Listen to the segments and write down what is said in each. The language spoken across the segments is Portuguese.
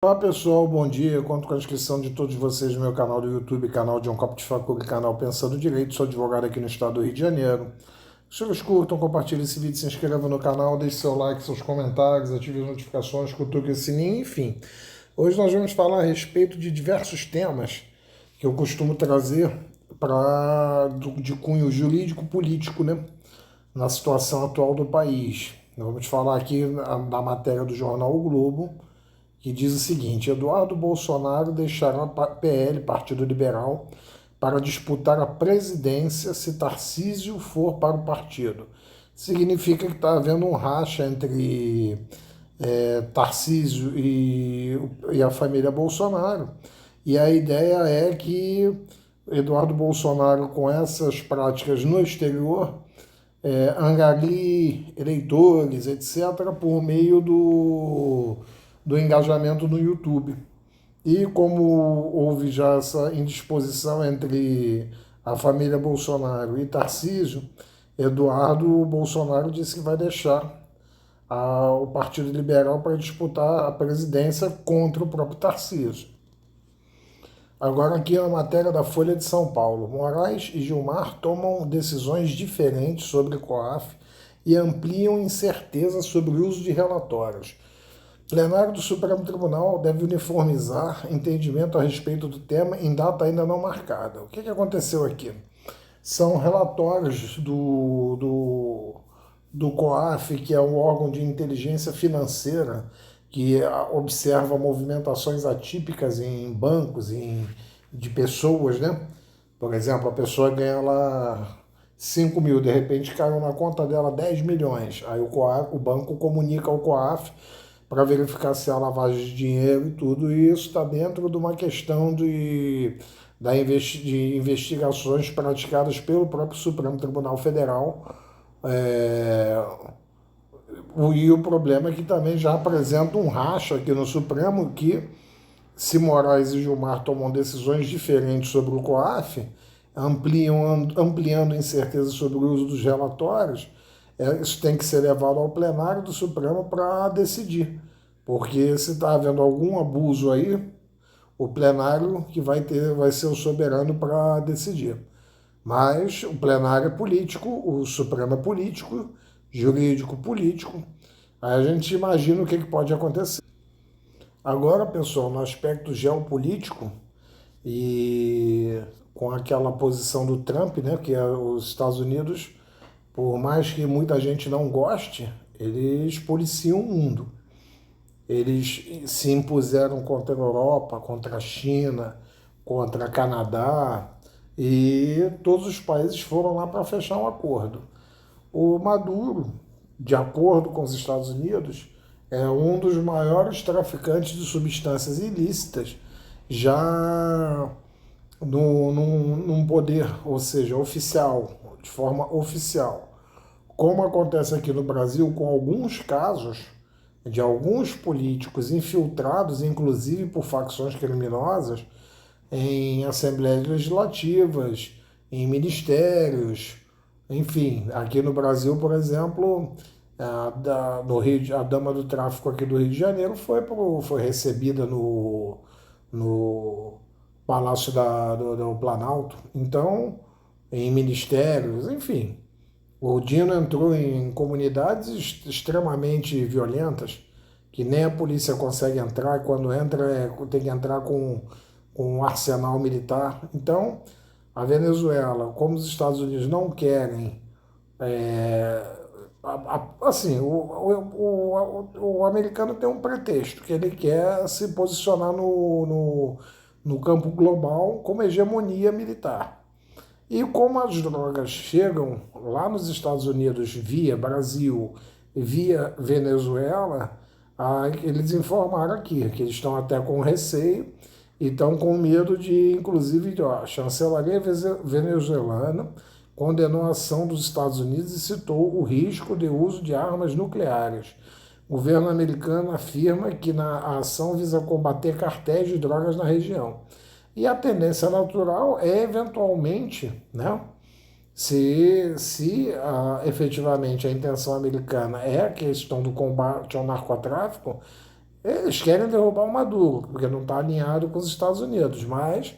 Olá pessoal, bom dia. Conto com a inscrição de todos vocês no meu canal do YouTube, canal John Copo de Facuri, canal Pensando Direito. Sou advogado aqui no estado do Rio de Janeiro. Se vocês curtam, compartilhem esse vídeo, se inscrevam no canal, deixe seu like, seus comentários, ative as notificações, cutuque o sininho, enfim. Hoje nós vamos falar a respeito de diversos temas que eu costumo trazer de cunho jurídico-político, né? Na situação atual do país. Nós vamos falar aqui da matéria do jornal O Globo, que diz o seguinte: Eduardo Bolsonaro deixará PL, Partido Liberal, para disputar a presidência se Tarcísio for para o partido. Significa que está havendo um racha entre Tarcísio e a família Bolsonaro. E a ideia é que Eduardo Bolsonaro, com essas práticas no exterior, angarie eleitores, etc., por meio do engajamento no YouTube. E como houve já essa indisposição entre a família Bolsonaro e Tarcísio, Eduardo Bolsonaro disse que vai deixar o Partido Liberal para disputar a presidência contra o próprio Tarcísio. Agora aqui é a matéria da Folha de São Paulo. Moraes e Gilmar tomam decisões diferentes sobre o COAF e ampliam incerteza sobre o uso de relatórios. O plenário do Supremo Tribunal deve uniformizar entendimento a respeito do tema em data ainda não marcada. O que aconteceu aqui? São relatórios do COAF, que é um órgão de inteligência financeira que observa movimentações atípicas em bancos, de pessoas, né? Por exemplo, a pessoa ganha lá 5 mil, de repente caiu na conta dela 10 milhões. Aí o banco comunica ao COAF para verificar se há lavagem de dinheiro e tudo, e isso está dentro de uma questão de investigações praticadas pelo próprio Supremo Tribunal Federal. E o problema é que também já apresenta um racha aqui no Supremo que, se Moraes e Gilmar tomam decisões diferentes sobre o COAF, ampliando incerteza sobre o uso dos relatórios, isso tem que ser levado ao plenário do Supremo para decidir. Porque se está havendo algum abuso aí, o plenário que vai ser o soberano para decidir. Mas o plenário é político, o Supremo é político, jurídico político. Aí a gente imagina o que pode acontecer. Agora, pessoal, no aspecto geopolítico, e com aquela posição do Trump, né, que é os Estados Unidos, por mais que muita gente não goste, eles policiam o mundo. Eles se impuseram contra a Europa, contra a China, contra o Canadá, e todos os países foram lá para fechar um acordo. O Maduro, de acordo com os Estados Unidos, é um dos maiores traficantes de substâncias ilícitas, já num poder, ou seja, oficial, de forma oficial. Como acontece aqui no Brasil, com alguns casos de alguns políticos infiltrados, inclusive por facções criminosas, em assembleias legislativas, em ministérios, enfim. Aqui no Brasil, por exemplo, a dama do tráfico aqui do Rio de Janeiro foi recebida no Palácio do Planalto. Então, em ministérios, enfim. O Dino entrou em comunidades extremamente violentas, que nem a polícia consegue entrar, e quando entra tem que entrar com um arsenal militar. Então, a Venezuela, como os Estados Unidos não querem, é, assim, o americano tem um pretexto, que ele quer se posicionar no campo global como hegemonia militar. E como as drogas chegam lá nos Estados Unidos via Brasil, via Venezuela, eles informaram aqui que eles estão até com receio e estão com medo de, inclusive, a chancelaria venezuelana condenou a ação dos Estados Unidos e citou o risco de uso de armas nucleares. O governo americano afirma que a ação visa combater cartéis de drogas na região. E a tendência natural é, eventualmente, né, se efetivamente a intenção americana é a questão do combate ao narcotráfico, Eles querem derrubar o Maduro, porque não está alinhado com os Estados Unidos, mas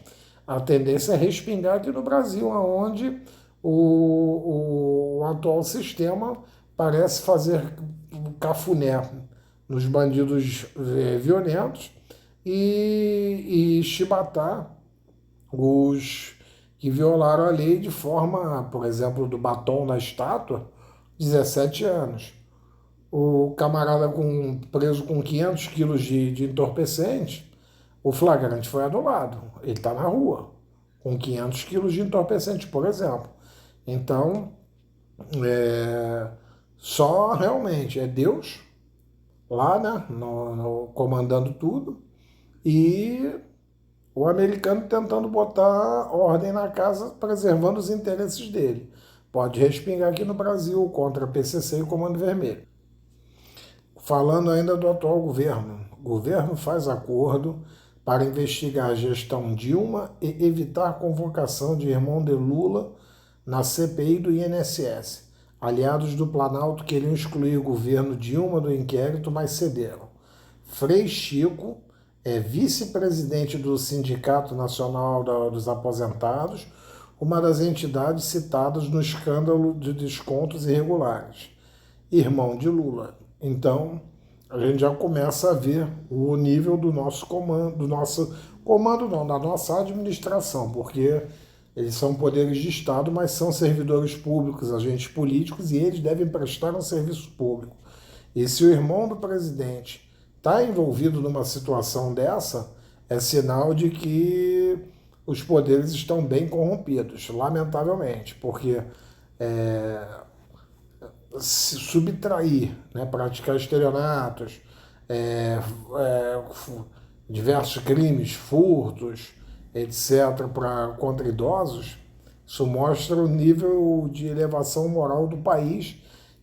a tendência é respingar aqui no Brasil, onde o atual sistema parece fazer cafuné nos bandidos violentos e chibatar os que violaram a lei de forma, por exemplo, do batom na estátua, 17 anos. O camarada preso com 500 quilos de entorpecente, o flagrante foi anulado. Ele está na rua, com 500 quilos de entorpecente, por exemplo. Então, é, só realmente é Deus lá, né, comandando tudo, e o americano tentando botar ordem na casa, preservando os interesses dele. Pode respingar aqui no Brasil contra a PCC e o Comando Vermelho. Falando ainda do atual governo, o governo faz acordo para investigar a gestão Dilma e evitar a convocação de irmão de Lula na CPI do INSS. Aliados do Planalto queriam excluir o governo Dilma do inquérito, mas cederam. Frei Chico é vice-presidente do Sindicato Nacional dos Aposentados, uma das entidades citadas no escândalo de descontos irregulares. Irmão de Lula. Então, a gente já começa a ver o nível do nosso comando não, da nossa administração, porque eles são poderes de Estado, mas são servidores públicos, agentes políticos, e eles devem prestar um serviço público. E se o irmão do presidente está envolvido numa situação dessa, é sinal de que os poderes estão bem corrompidos, lamentavelmente, porque se subtrair, né, praticar estelionatos, é, é, diversos crimes, furtos, etc., contra idosos, isso mostra o nível de elevação moral do país,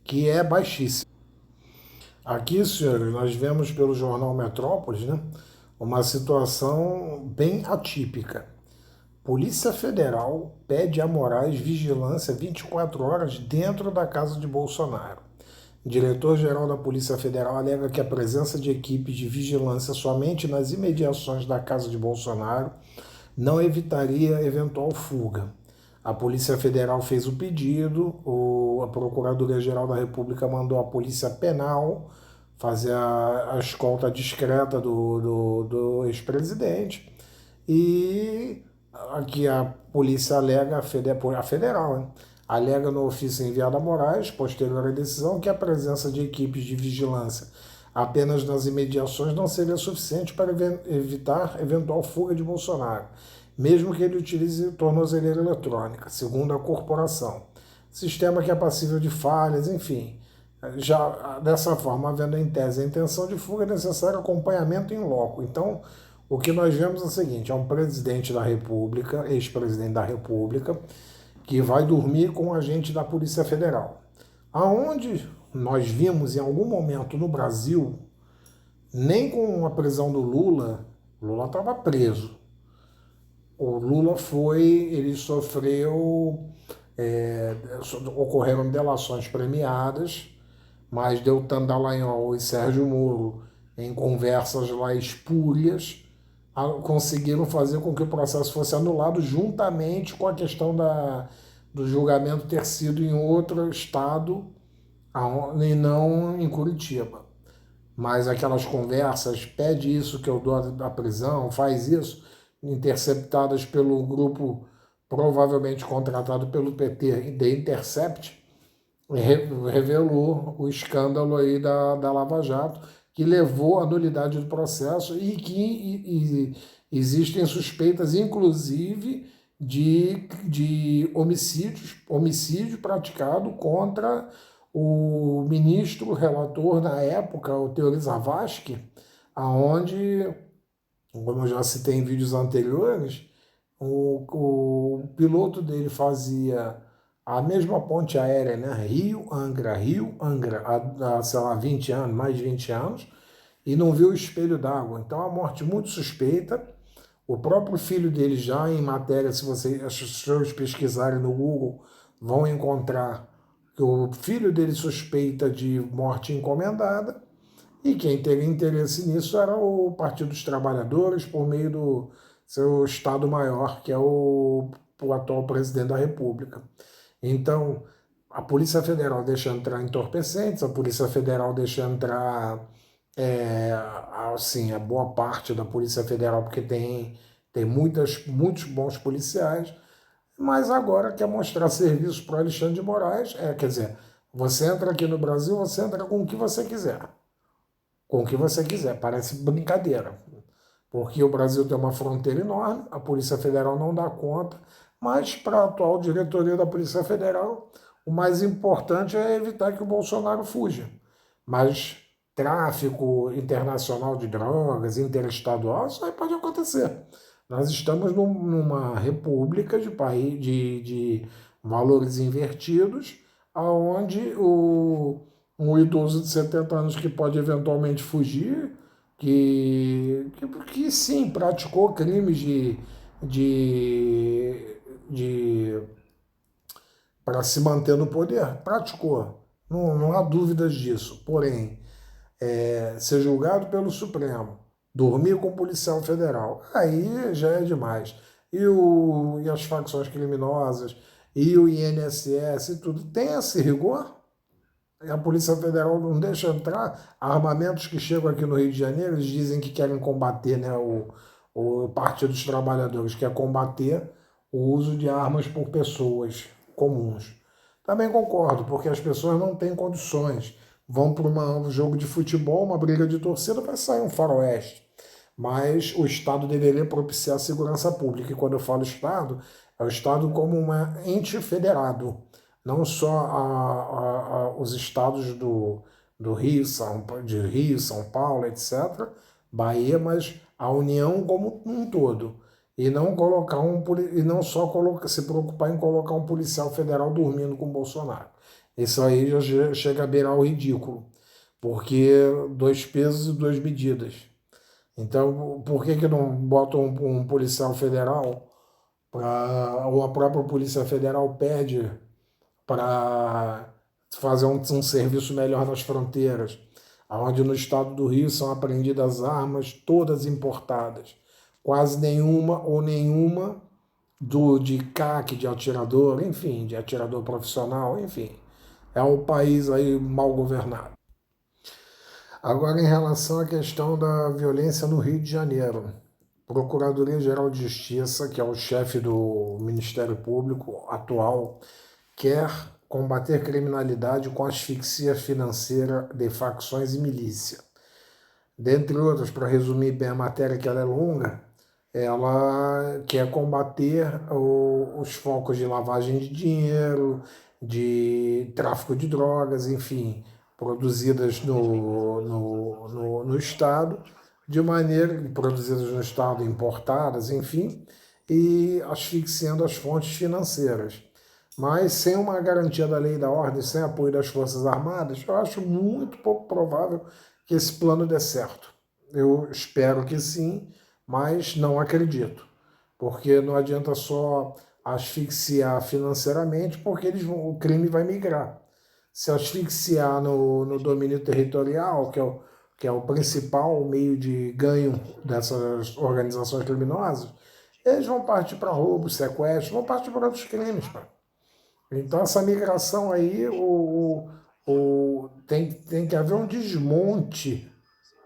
que é baixíssimo. Aqui, senhores, nós vemos pelo jornal Metrópolis, né, uma situação bem atípica. Polícia Federal pede a Moraes vigilância 24 horas dentro da casa de Bolsonaro. O diretor-geral da Polícia Federal alega que a presença de equipes de vigilância somente nas imediações da casa de Bolsonaro não evitaria eventual fuga. A Polícia Federal fez o pedido, a Procuradoria-Geral da República mandou a Polícia Penal fazer a escolta discreta do ex-presidente, e aqui a polícia alega, a federal, né? Alega no ofício enviado a Moraes, posterior à decisão, que a presença de equipes de vigilância apenas nas imediações não seria suficiente para evitar eventual fuga de Bolsonaro, mesmo que ele utilize tornozeleira eletrônica, segundo a corporação. Sistema que é passível de falhas, enfim. Já dessa forma, havendo em tese a intenção de fuga, é necessário acompanhamento em loco. Então, o que nós vemos é o seguinte: é um presidente da República, ex-presidente da República, que vai dormir com um agente da Polícia Federal. Aonde nós vimos em algum momento no Brasil, nem com a prisão do Lula, Lula estava preso. O Lula ele sofreu, é, ocorreram delações premiadas, mas Deltan Dallagnol e Sérgio Moro, em conversas lá espúrias, conseguiram fazer com que o processo fosse anulado, juntamente com a questão do julgamento ter sido em outro estado e não em Curitiba. Mas aquelas conversas, pede isso que eu dou da prisão, faz isso, interceptadas pelo grupo provavelmente contratado pelo PT, The Intercept, revelou o escândalo aí da Lava Jato, que levou à nulidade do processo e que existem suspeitas, inclusive, de homicídio praticado contra o ministro relator na época, o Teori Zavascki, aonde, como eu já citei em vídeos anteriores, o piloto dele fazia a mesma ponte aérea, né? Rio-Angra, há, sei lá, 20 anos, mais de 20 anos, e não viu o espelho d'água. Então, a morte muito suspeita. O próprio filho dele, já em matéria, se vocês pesquisarem no Google, vão encontrar que o filho dele suspeita de morte encomendada, E quem teria interesse nisso era o Partido dos Trabalhadores, por meio do seu Estado-Maior, que é o atual presidente da República. Então, a Polícia Federal deixa entrar entorpecentes, a Polícia Federal deixa entrar, assim, a boa parte da Polícia Federal, porque tem muitos bons policiais, mas agora quer mostrar serviço para Alexandre de Moraes. Quer dizer, você entra aqui no Brasil, você entra com o que você quiser. Com o que você quiser, parece brincadeira. Porque o Brasil tem uma fronteira enorme, a Polícia Federal não dá conta, mas para a atual diretoria da Polícia Federal, o mais importante é evitar que o Bolsonaro fuja. Mas tráfico internacional de drogas, interestadual, isso aí pode acontecer. Nós estamos numa república de país de valores invertidos, onde um idoso de 70 anos que pode eventualmente fugir, que sim, praticou crimes de, de para se manter no poder, praticou. Não há dúvidas disso. Porém, ser julgado pelo Supremo, dormir com o policial federal, aí já é demais. E as facções criminosas, e o INSS, e tudo, tem esse rigor? A Polícia Federal não deixa entrar armamentos que chegam aqui no Rio de Janeiro, eles dizem que querem combater, né, o Partido dos Trabalhadores quer combater o uso de armas por pessoas comuns. Também concordo, porque as pessoas não têm condições. Vão para um jogo de futebol, uma briga de torcida, vai sair um faroeste. Mas o Estado deveria propiciar a segurança pública. E quando eu falo Estado, é o Estado como um ente federado, não só os estados do Rio, de Rio, São Paulo, etc., Bahia, mas a União como um todo. E não colocar e não só se preocupar em colocar um policial federal dormindo com o Bolsonaro. Isso aí já chega a beirar o ridículo, porque dois pesos e duas medidas. Então, por que não botam um policial federal ou a própria Polícia Federal pede para fazer um serviço melhor nas fronteiras, onde no estado do Rio são apreendidas armas todas importadas, quase nenhuma ou nenhuma de CAC, de atirador, enfim, de atirador profissional, enfim. É um país aí mal governado. Agora, em relação à questão da violência no Rio de Janeiro, Procuradoria-Geral de Justiça, que é o chefe do Ministério Público atual, quer combater criminalidade com asfixia financeira de facções e milícia. Dentre outras, para resumir bem a matéria, que ela é longa, ela quer combater os focos de lavagem de dinheiro, de tráfico de drogas, enfim, produzidas no Estado, de maneira produzidas no Estado, importadas, enfim, e asfixiando as fontes financeiras. Mas sem uma garantia da lei e da ordem, sem apoio das Forças Armadas, eu acho muito pouco provável que esse plano dê certo. Eu espero que sim, mas não acredito, porque não adianta só asfixiar financeiramente, porque o crime vai migrar. Se asfixiar no domínio territorial, que é o principal meio de ganho dessas organizações criminosas, eles vão partir para roubos, sequestros, vão partir para outros crimes, pá. Então, essa migração aí, tem que haver um desmonte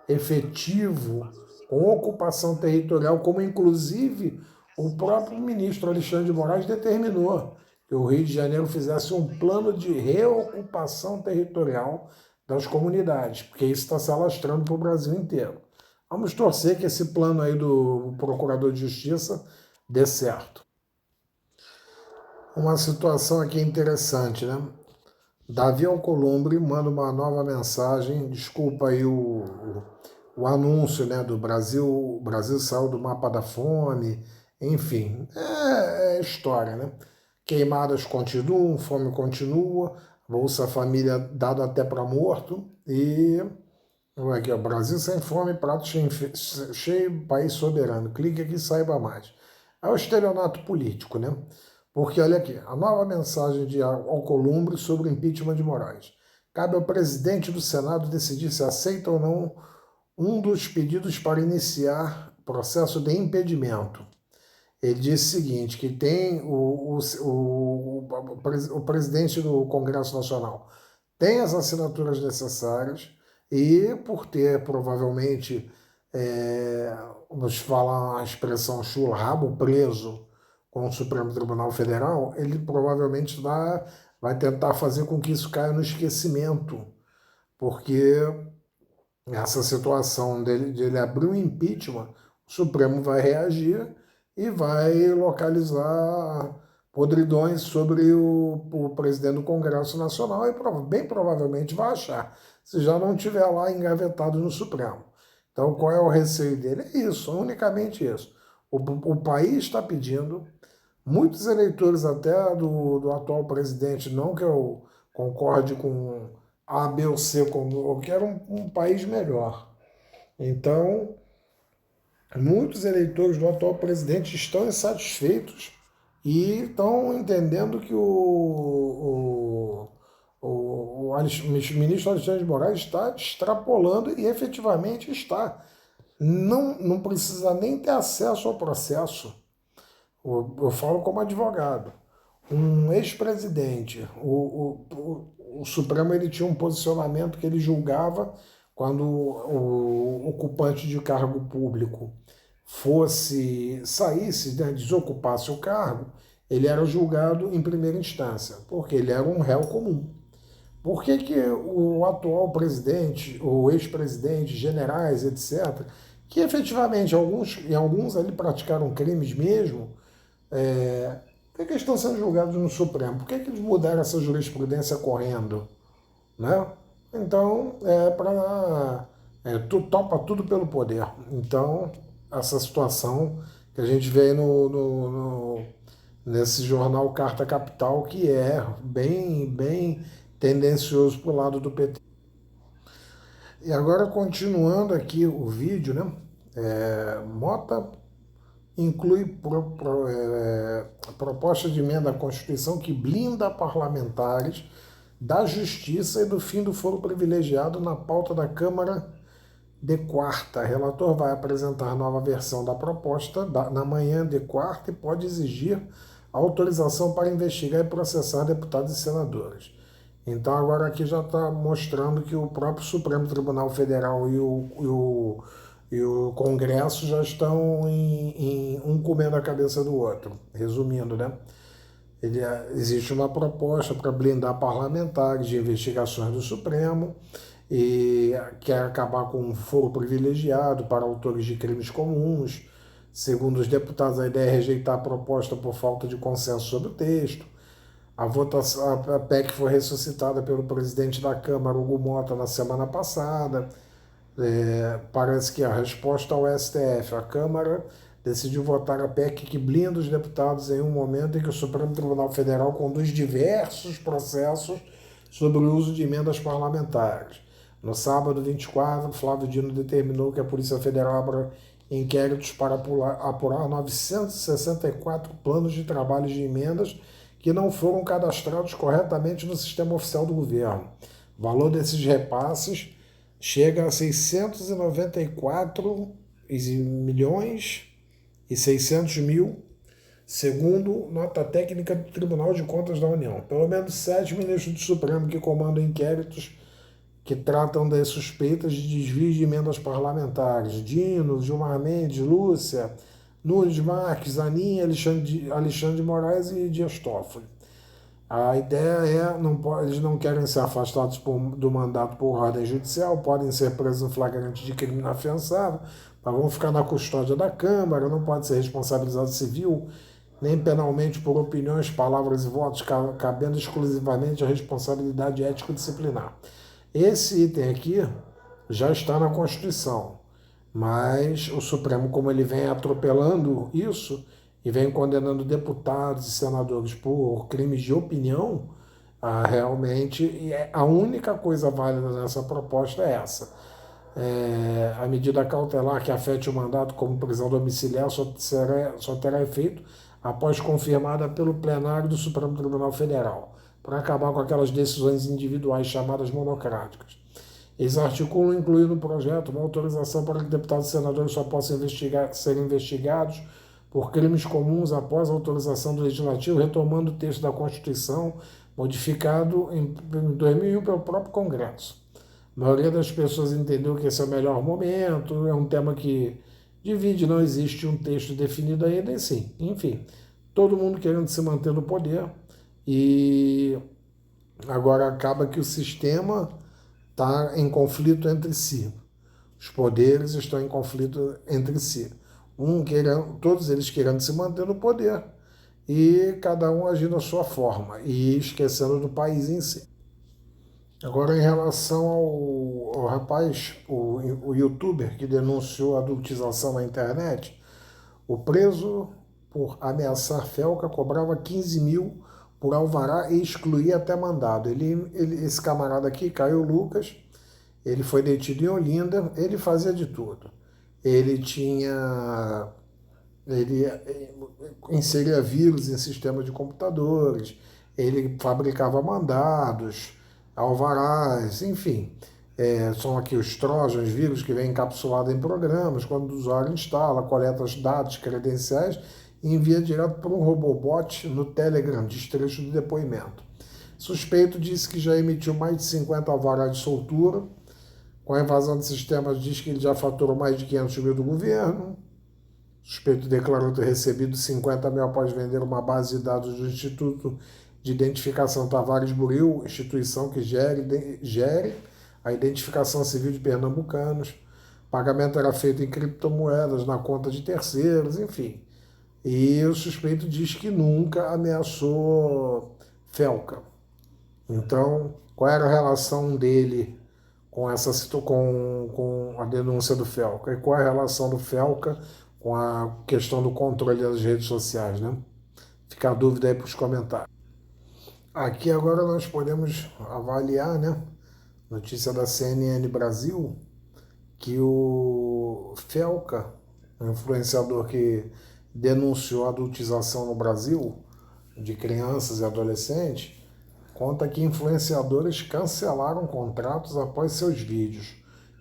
efetivo com ocupação territorial, como inclusive o próprio ministro Alexandre de Moraes determinou que o Rio de Janeiro fizesse um plano de reocupação territorial das comunidades, porque isso está se alastrando para o Brasil inteiro. Vamos torcer que esse plano aí do Procurador de Justiça dê certo. Uma situação aqui interessante, né? Davi Alcolumbre manda uma nova mensagem, desculpa aí o anúncio, né, do Brasil, o Brasil saiu do mapa da fome, enfim, é história, né? Queimadas continuam, fome continua, Bolsa Família dado até para morto e aqui, ó, Brasil sem fome, prato cheio, país soberano. Clique aqui e saiba mais. É o estelionato político, né? Porque olha aqui, a nova mensagem de Alcolumbre sobre o impeachment de Moraes. cabe ao presidente do Senado decidir se aceita ou não um dos pedidos para iniciar processo de impedimento. Ele disse o seguinte, que tem o presidente do Congresso Nacional tem as assinaturas necessárias e, por ter provavelmente, nos fala a expressão chula, rabo preso com o Supremo Tribunal Federal, ele provavelmente vai tentar fazer com que isso caia no esquecimento, porque essa situação de ele abrir um impeachment, o Supremo vai reagir e vai localizar podridões sobre o presidente do Congresso Nacional e bem provavelmente vai achar, se já não tiver lá engavetado no Supremo. Então, qual é o receio dele? É isso, unicamente isso. O país está pedindo, muitos eleitores até do atual presidente, não que eu concorde com A, B ou C, eu quero um país melhor. Então, muitos eleitores do atual presidente estão insatisfeitos e estão entendendo que o ministro Alexandre de Moraes está extrapolando e efetivamente está. Não precisa nem ter acesso ao processo. Eu falo como advogado. Um ex-presidente, o Supremo ele tinha um posicionamento que ele julgava quando o ocupante de cargo público saísse, né, desocupasse o cargo, ele era julgado em primeira instância, porque ele era um réu comum. Por que o atual presidente, ou ex-presidente, generais, etc., que efetivamente em alguns ali praticaram crimes mesmo, por que eles estão sendo julgados no Supremo? Por que eles mudaram essa jurisprudência correndo? Né? Então, topa tudo pelo poder. Então, essa situação que a gente vê nesse jornal Carta Capital, que é bem tendencioso para o lado do PT. E agora, continuando aqui o vídeo, né? Mota inclui proposta de emenda à Constituição que blinda parlamentares da Justiça e do fim do foro privilegiado na pauta da Câmara de quarta. O relator vai apresentar nova versão da proposta na manhã de quarta e pode exigir autorização para investigar e processar deputados e senadores. Então agora aqui já está mostrando que o próprio Supremo Tribunal Federal e o Congresso já estão um comendo a cabeça do outro. Resumindo, né? Existe uma proposta para blindar parlamentares de investigações do Supremo e quer acabar com um foro privilegiado para autores de crimes comuns. Segundo os deputados, a ideia é rejeitar a proposta por falta de consenso sobre o texto. A PEC foi ressuscitada pelo presidente da Câmara, Hugo Mota, na semana passada. Parece que a resposta ao STF, a Câmara decidiu votar a PEC que blinda os deputados em um momento em que o Supremo Tribunal Federal conduz diversos processos sobre o uso de emendas parlamentares. No sábado 24, Flávio Dino determinou que a Polícia Federal abra inquéritos para apurar 964 planos de trabalho de emendas que não foram cadastrados corretamente no sistema oficial do governo. O valor desses repasses chega a 694 milhões e 600 mil, segundo nota técnica do Tribunal de Contas da União. Pelo menos 7 ministros do Supremo que comandam inquéritos que tratam das suspeitas de desvio de emendas parlamentares. Dino, Gilmar Mendes, Lúcia, Nunes Marques, Aninha, Alexandre de Moraes e Dias Toffoli. A ideia eles não querem ser afastados do mandato por ordem judicial, podem ser presos em flagrante de crime inafiançável, mas vão ficar na custódia da Câmara, não pode ser responsabilizado civil, nem penalmente por opiniões, palavras e votos, cabendo exclusivamente a responsabilidade ético-disciplinar. Esse item aqui já está na Constituição, mas o Supremo, como ele vem atropelando isso e vem condenando deputados e senadores por crimes de opinião, realmente a única coisa válida nessa proposta é essa. A medida cautelar que afete o mandato como prisão domiciliar só terá efeito após confirmada pelo plenário do Supremo Tribunal Federal. para acabar com aquelas decisões individuais chamadas monocráticas. Eles articulam incluir no projeto uma autorização para que deputados e senadores só possam ser investigados por crimes comuns após a autorização do Legislativo, retomando o texto da Constituição, modificado em 2001 pelo próprio Congresso. A maioria das pessoas entendeu que esse é o melhor momento, é um tema que divide, não existe um texto definido ainda, e sim, enfim, todo mundo querendo se manter no poder, e agora acaba que o sistema está em conflito entre si. Os poderes estão em conflito entre si. Todos eles querendo se manter no poder e cada um agindo à sua forma e esquecendo do país em si. Agora, em relação ao rapaz, o youtuber que denunciou a adultização na internet, o preso por ameaçar Felca cobrava 15 mil por alvará e excluía até mandado. Esse camarada aqui, Caio Lucas, ele foi detido em Olinda, ele fazia de tudo. Ele tinha. Ele inseria vírus em sistemas de computadores, ele fabricava mandados, alvarás, enfim. São aqui os trojans, vírus que vêm encapsulados em programas, quando o usuário instala, coleta os dados, credenciais e envia direto para um robobot no Telegram, destrecho do depoimento. Suspeito disse que já emitiu mais de 50 alvarás de soltura. Com a invasão de sistemas, diz que ele já faturou mais de 500 mil do governo. O suspeito declarou ter recebido 50 mil após vender uma base de dados do Instituto de Identificação Tavares Buril, instituição que gere a identificação civil de pernambucanos. O pagamento era feito em criptomoedas, na conta de terceiros, enfim. E o suspeito diz que nunca ameaçou Felca. Então, qual era a relação dele com com a denúncia do Felca? E qual é a relação do Felca com a questão do controle das redes sociais, né? Fica a dúvida aí para os comentários. Aqui agora nós podemos avaliar, né? Notícia da CNN Brasil, que o Felca, um influenciador que denunciou a adultização no Brasil de crianças e adolescentes, conta que influenciadores cancelaram contratos após seus vídeos.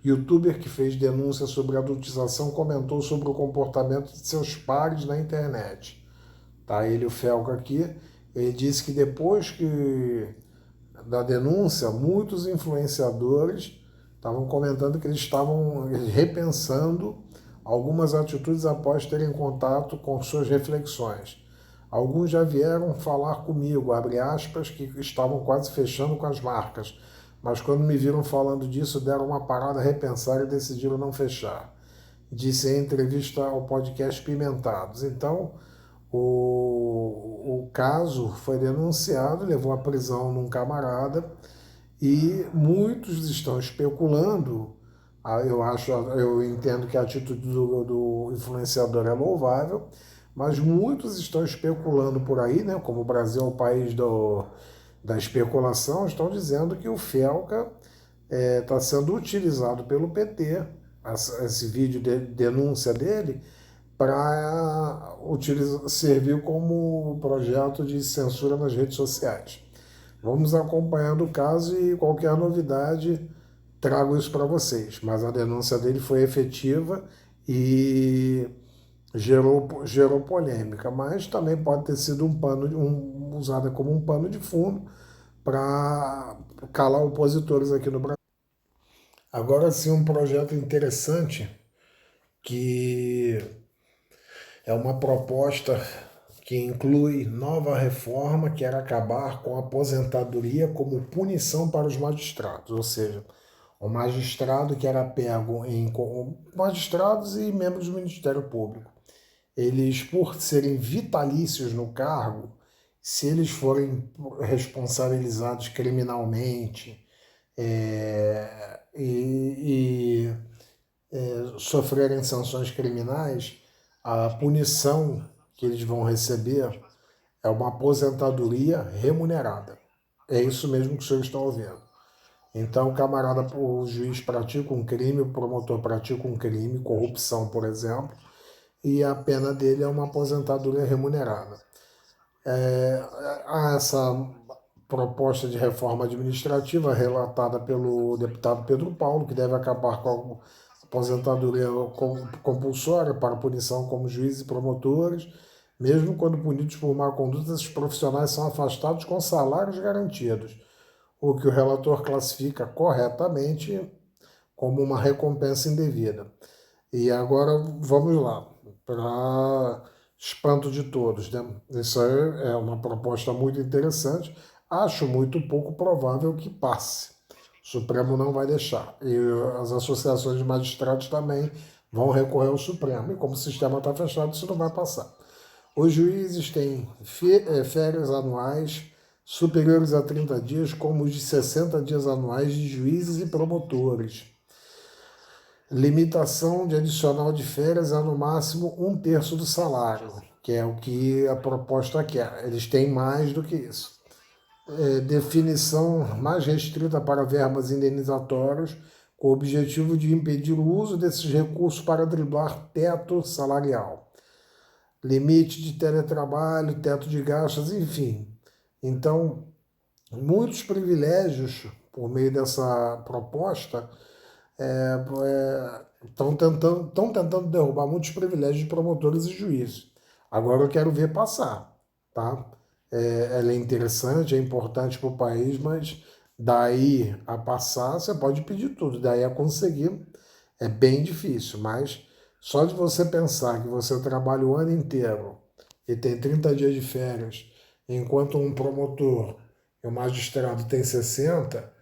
Youtuber que fez denúncia sobre adultização comentou sobre o comportamento de seus pares na internet. Tá ele, o Felca aqui, ele disse que depois da denúncia, muitos influenciadores estavam comentando que eles estavam repensando algumas atitudes após terem contato com suas reflexões. Alguns já vieram falar comigo, abre aspas, que estavam quase fechando com as marcas, mas quando me viram falando disso, deram uma parada a repensar e decidiram não fechar. Disse em entrevista ao podcast Pimentados. Então, o caso foi denunciado, levou à prisão num camarada e muitos estão especulando. Eu entendo que a atitude do influenciador é louvável, mas muitos estão especulando por aí, né? Como o Brasil é o país da especulação, estão dizendo que o Felca está sendo utilizado pelo PT, esse vídeo de denúncia dele, para servir como projeto de censura nas redes sociais. Vamos acompanhando o caso e qualquer novidade trago isso para vocês. Mas a denúncia dele foi efetiva e gerou polêmica, mas também pode ter sido usada como um pano de fundo para calar opositores aqui no Brasil. Agora sim, um projeto interessante que é uma proposta que inclui nova reforma que era acabar com a aposentadoria como punição para os magistrados, ou seja, o magistrado que era pego magistrados e membros do Ministério Público. Eles, por serem vitalícios no cargo, se eles forem responsabilizados criminalmente sofrerem sanções criminais, a punição que eles vão receber é uma aposentadoria remunerada. É isso mesmo que os senhores estão ouvindo. Então, o juiz pratica um crime, o promotor pratica um crime, corrupção, por exemplo, e a pena dele é uma aposentadoria remunerada. Essa proposta de reforma administrativa relatada pelo deputado Pedro Paulo, que deve acabar com a aposentadoria compulsória para punição como juízes e promotores. Mesmo quando punidos por má conduta, esses profissionais são afastados com salários garantidos, o que o relator classifica corretamente como uma recompensa indevida. E agora vamos lá, para espanto de todos, né? Isso aí é uma proposta muito interessante. Acho muito pouco provável que passe. O Supremo não vai deixar. E as associações de magistrados também vão recorrer ao Supremo. E como o sistema está fechado, isso não vai passar. Os juízes têm férias anuais superiores a 30 dias, como os de 60 dias anuais de juízes e promotores. Limitação de adicional de férias a no máximo 1/3 do salário, que é o que a proposta quer. Eles têm mais do que isso. Definição mais restrita para verbas indenizatórias, com o objetivo de impedir o uso desses recursos para driblar teto salarial. Limite de teletrabalho, teto de gastos, enfim. Então, muitos privilégios, por meio dessa proposta, estão tentando derrubar muitos privilégios de promotores e juízes. Agora eu quero ver passar, tá? Ela é interessante, é importante para o país, mas daí a passar você pode pedir tudo, daí a conseguir é bem difícil, mas só de você pensar que você trabalha o ano inteiro e tem 30 dias de férias, enquanto um promotor e um magistrado tem 60,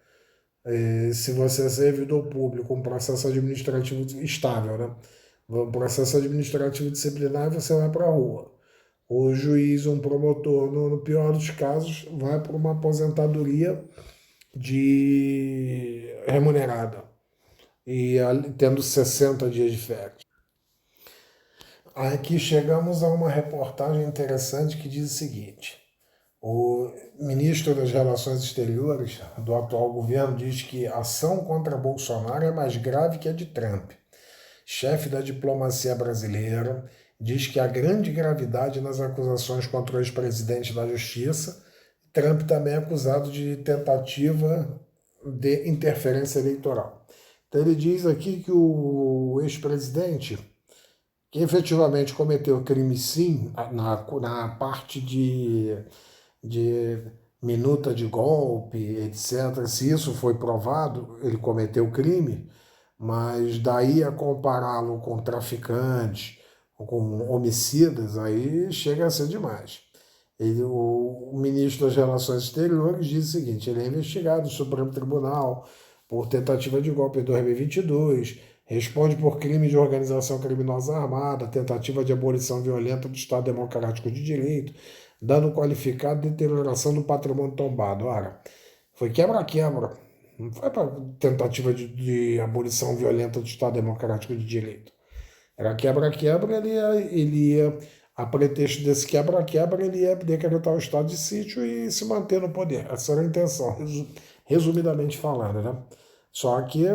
se você é servidor público, um processo administrativo estável, né? Um processo administrativo disciplinar, você vai para a rua. O juiz, um promotor, no pior dos casos, vai para uma aposentadoria de remunerada e tendo 60 dias de férias. Aqui chegamos a uma reportagem interessante que diz o seguinte: o ministro das Relações Exteriores do atual governo diz que a ação contra Bolsonaro é mais grave que a de Trump. Chefe da diplomacia brasileira diz que há grande gravidade nas acusações contra o ex-presidente da Justiça. Trump também é acusado de tentativa de interferência eleitoral. Então ele diz aqui que o ex-presidente, que efetivamente cometeu crime sim, na parte de minuta de golpe, etc. Se isso foi provado, ele cometeu crime, mas daí a compará-lo com traficantes, com homicidas, aí chega a ser demais. O ministro das Relações Exteriores diz o seguinte: ele é investigado no Supremo Tribunal por tentativa de golpe em 2022, responde por crime de organização criminosa armada, tentativa de abolição violenta do Estado Democrático de Direito, dano qualificado, deterioração do patrimônio tombado. Ora, foi quebra-quebra, não foi para tentativa de abolição violenta do Estado Democrático de Direito. Era quebra-quebra, ele ia, a pretexto desse quebra-quebra, ele ia decretar o estado de sítio e se manter no poder. Essa era a intenção, resumidamente falando, né? Só que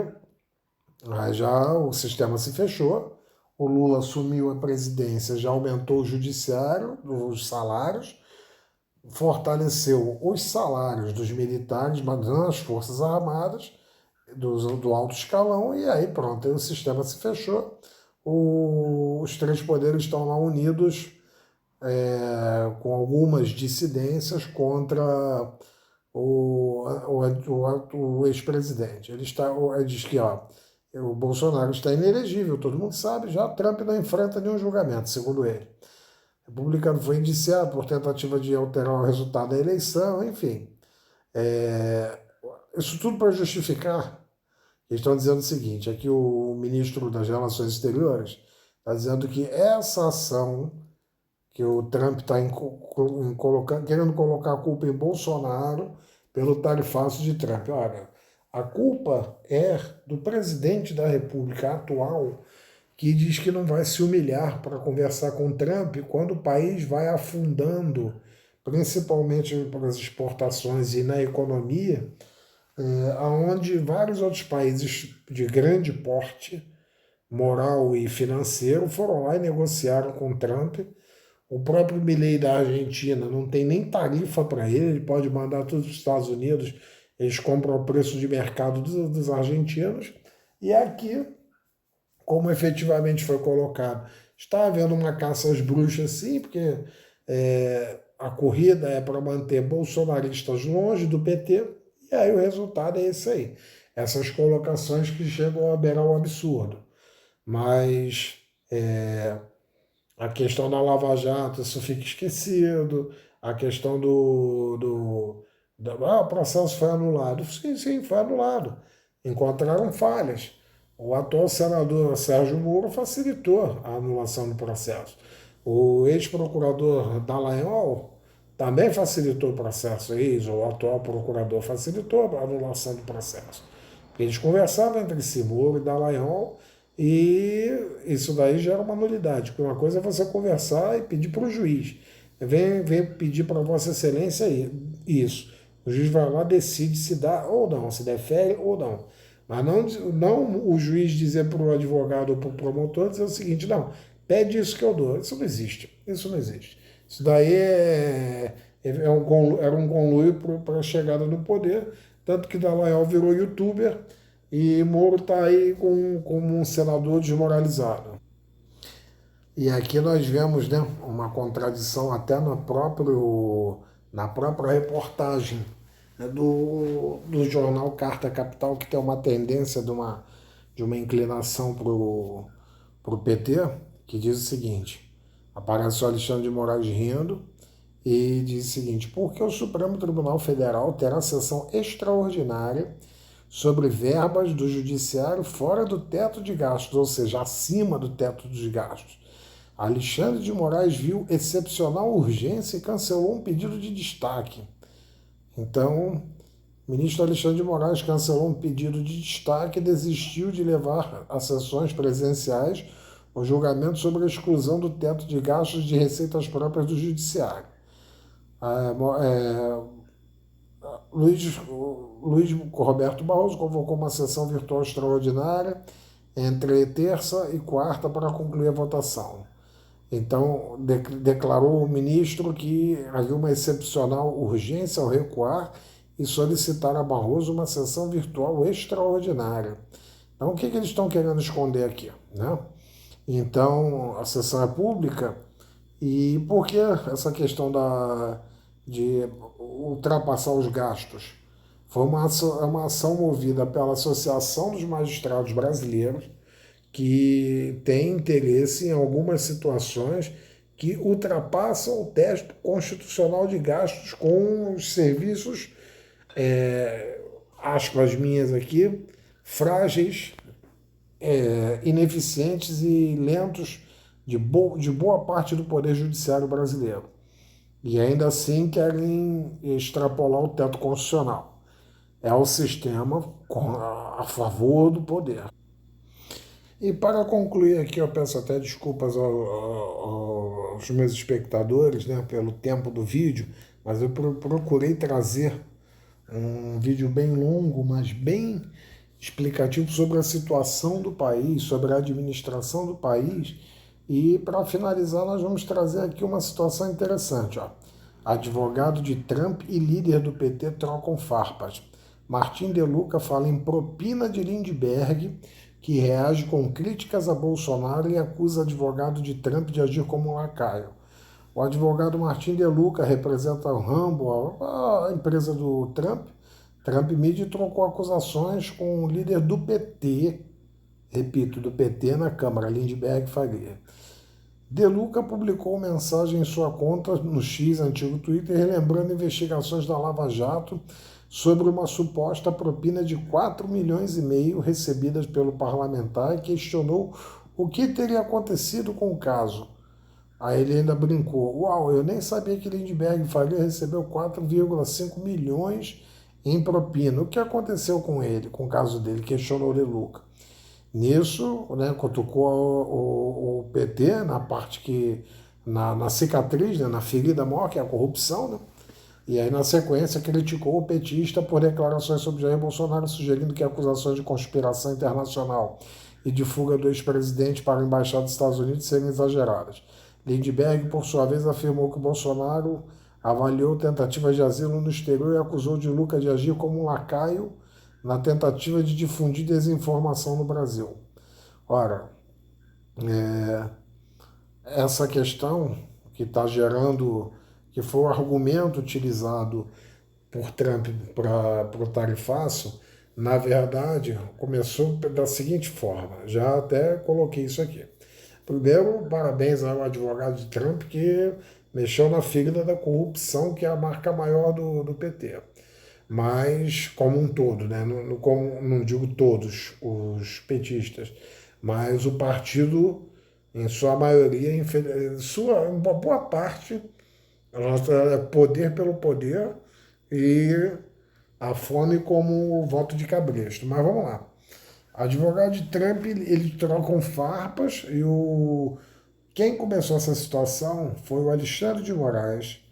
já o sistema se fechou, o Lula assumiu a presidência, já aumentou o judiciário, os salários, fortaleceu os salários dos militares, das Forças Armadas, do alto escalão, e aí pronto, aí o sistema se fechou. Os três poderes estão lá unidos, com algumas dissidências contra o ex-presidente. Ele diz que o Bolsonaro está inelegível, todo mundo sabe, já Trump não enfrenta nenhum julgamento, segundo ele. O republicano foi indiciado por tentativa de alterar o resultado da eleição, enfim. Isso tudo para justificar. Eles estão dizendo o seguinte: aqui o ministro das Relações Exteriores está dizendo que essa ação que o Trump está querendo colocar a culpa em Bolsonaro pelo tarifaço de Trump. Olha, a culpa é do presidente da República atual, que diz que não vai se humilhar para conversar com Trump quando o país vai afundando, principalmente pelas exportações e na economia, onde vários outros países de grande porte moral e financeiro foram lá e negociaram com Trump O próprio Milei da Argentina não tem nem tarifa para ele pode mandar tudo para os Estados Unidos, eles compram o preço de mercado dos argentinos. E aqui, como efetivamente foi colocado, está havendo uma caça às bruxas, sim, porque a corrida é para manter bolsonaristas longe do PT, e aí o resultado é esse aí. Essas colocações que chegam a beirar o absurdo. Mas a questão da Lava Jato, isso fica esquecido. A questão o processo foi anulado. Sim, sim, foi anulado. Encontraram falhas. O atual senador Sérgio Moro facilitou a anulação do processo. O ex-procurador Dallagnol também facilitou o processo. O atual procurador facilitou a anulação do processo. Eles conversavam entre si, Moro e Dallagnol, e isso daí gera uma nulidade, porque uma coisa é você conversar e pedir para o juiz. Vem pedir para Vossa Excelência isso. O juiz vai lá, decide se dá ou não, se defere ou não. Mas não o juiz dizer para o advogado ou para o promotor dizer o seguinte, não, pede isso que eu dou. Isso não existe. Isso não existe. Isso daí era um conluio para a chegada no poder, tanto que Dallagnol virou youtuber e Moro está aí como um senador desmoralizado. E aqui nós vemos, né, uma contradição até na própria reportagem, né, do jornal Carta Capital, que tem uma tendência de uma inclinação para o PT, que diz o seguinte: aparece o Alexandre de Moraes rindo e diz o seguinte: porque o Supremo Tribunal Federal terá sessão extraordinária sobre verbas do judiciário fora do teto de gastos, ou seja, acima do teto dos gastos. Alexandre de Moraes viu excepcional urgência e cancelou um pedido de destaque. Então, o ministro Alexandre de Moraes cancelou um pedido de destaque e desistiu de levar a sessões presenciais o julgamento sobre a exclusão do teto de gastos de receitas próprias do judiciário. Luiz Roberto Barroso convocou uma sessão virtual extraordinária entre terça e quarta para concluir a votação. Então, declarou o ministro que havia uma excepcional urgência ao recuar e solicitar a Barroso uma sessão virtual extraordinária. Então, o que eles estão querendo esconder aqui, né? Então, a sessão é pública e por que essa questão de ultrapassar os gastos? Foi uma ação movida pela Associação dos Magistrados Brasileiros, que tem interesse em algumas situações que ultrapassam o teto constitucional de gastos com os serviços, aspas minhas aqui, frágeis, ineficientes e lentos de boa parte do Poder Judiciário brasileiro. E ainda assim querem extrapolar o teto constitucional. É o sistema a favor do poder. E para concluir aqui, eu peço até desculpas aos meus espectadores, né, pelo tempo do vídeo, mas eu procurei trazer um vídeo bem longo, mas bem explicativo sobre a situação do país, sobre a administração do país. E para finalizar, nós vamos trazer aqui uma situação interessante. Advogado de Trump e líder do PT trocam farpas. Martim De Luca fala em propina de Lindbergh, que reage com críticas a Bolsonaro e acusa advogado de Trump de agir como um lacaio. O advogado Martim De Luca representa o Rambo, a empresa do Trump. Trump Media trocou acusações com o líder do PT, repito, do PT na Câmara, Lindbergh Faria. De Luca publicou mensagem em sua conta no X, antigo Twitter, relembrando investigações da Lava Jato sobre uma suposta propina de 4,5 milhões recebidas pelo parlamentar e questionou o que teria acontecido com o caso. Aí ele ainda brincou: uau, eu nem sabia que Lindbergh Faria recebeu 4,5 milhões em propina. O que aconteceu com ele, com o caso dele? Questionou De Luca. Nisso, né, cutucou o PT na parte que, na cicatriz, né, na ferida maior, que é a corrupção, né? E aí, na sequência, criticou o petista por declarações sobre Jair Bolsonaro, sugerindo que acusações de conspiração internacional e de fuga do ex-presidente para a embaixada dos Estados Unidos seriam exageradas. Lindbergh, por sua vez, afirmou que Bolsonaro avaliou tentativas de asilo no exterior e acusou de Lula de agir como um lacaio na tentativa de difundir desinformação no Brasil. Ora, essa questão que está gerando, que foi o argumento utilizado por Trump para o tarifaço, na verdade, começou da seguinte forma, já até coloquei isso aqui. Primeiro, parabéns ao advogado de Trump que mexeu na ferida da corrupção, que é a marca maior do PT. Mas, como um todo, né? Não digo todos os petistas, mas o partido, em sua maioria, uma boa parte, é poder pelo poder e a fome como voto de cabresto. Mas vamos lá. Advogado de Trump, eles trocam farpas e quem começou essa situação foi o Alexandre de Moraes,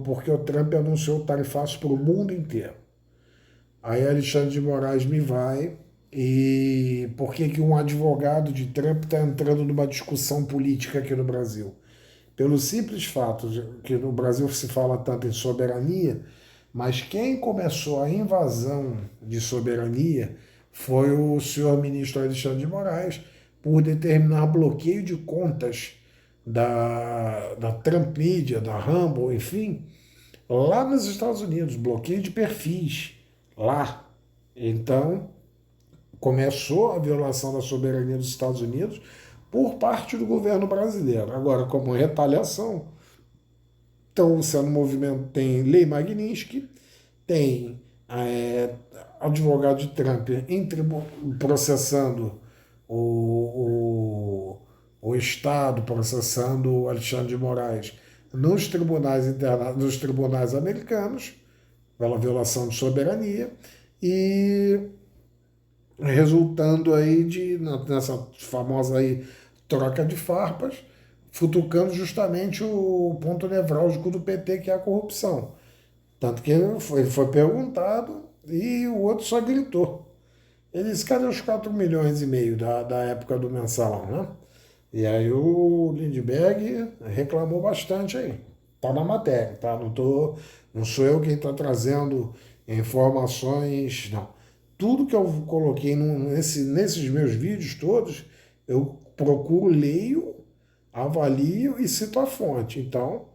porque o Trump anunciou tarifaço para o mundo inteiro. Aí Alexandre de Moraes me vai e por que que um advogado de Trump está entrando numa discussão política aqui no Brasil? Pelo simples fato de que no Brasil se fala tanto em soberania, mas quem começou a invasão de soberania foi o senhor ministro Alexandre de Moraes, por determinar bloqueio de contas da Trump Media, da Rumble, enfim, lá nos Estados Unidos, bloqueio de perfis lá. Então, começou a violação da soberania dos Estados Unidos por parte do governo brasileiro. Agora, como retaliação, estão sendo movimento, tem lei Magnitsky, tem advogado de Trump processando o Estado, processando o Alexandre de Moraes nos tribunais americanos, pela violação de soberania, e resultando aí nessa famosa aí troca de farpas, futucando justamente o ponto nevrálgico do PT, que é a corrupção. Tanto que ele foi perguntado e o outro só gritou. Ele disse, cadê os 4 milhões e meio da época do mensalão, né? E aí o Lindbergh reclamou bastante aí. Tá na matéria, tá? Não sou eu quem está trazendo informações, não. Tudo que eu coloquei nesses meus vídeos todos, eu procuro, leio, avalio e cito a fonte. Então,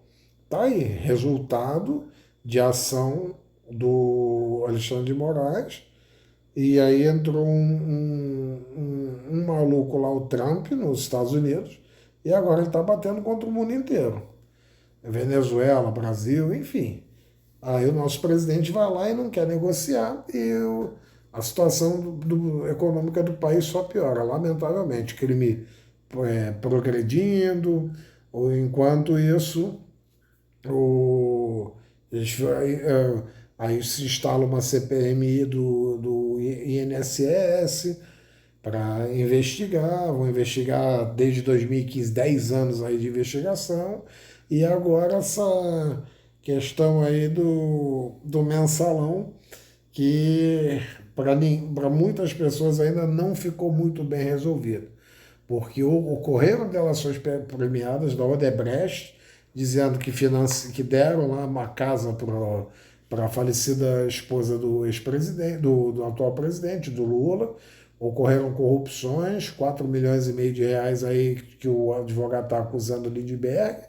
tá aí, resultado de ação do Alexandre de Moraes, e aí entrou um maluco lá, o Trump, nos Estados Unidos, e agora ele está batendo contra o mundo inteiro. Venezuela, Brasil, enfim. Aí o nosso presidente vai lá e não quer negociar, e a situação econômica do país só piora, lamentavelmente. Crime progredindo, ou enquanto isso, o, aí se instala uma CPMI do INSS para investigar, vão investigar desde 2015, 10 anos aí de investigação, e agora essa questão aí do mensalão, que para muitas pessoas ainda não ficou muito bem resolvido, porque ocorreram delações premiadas da Odebrecht, dizendo que deram lá uma casa para a falecida esposa do ex-presidente, do atual presidente, do Lula. Ocorreram corrupções, 4 milhões e meio de reais aí que o advogado está acusando o Lindbergh,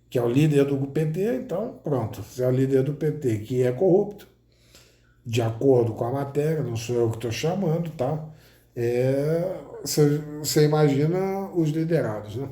que é o líder do PT. Então, pronto, se é o líder do PT que é corrupto, de acordo com a matéria, não sou eu que estou chamando, tá? Você imagina os liderados, né?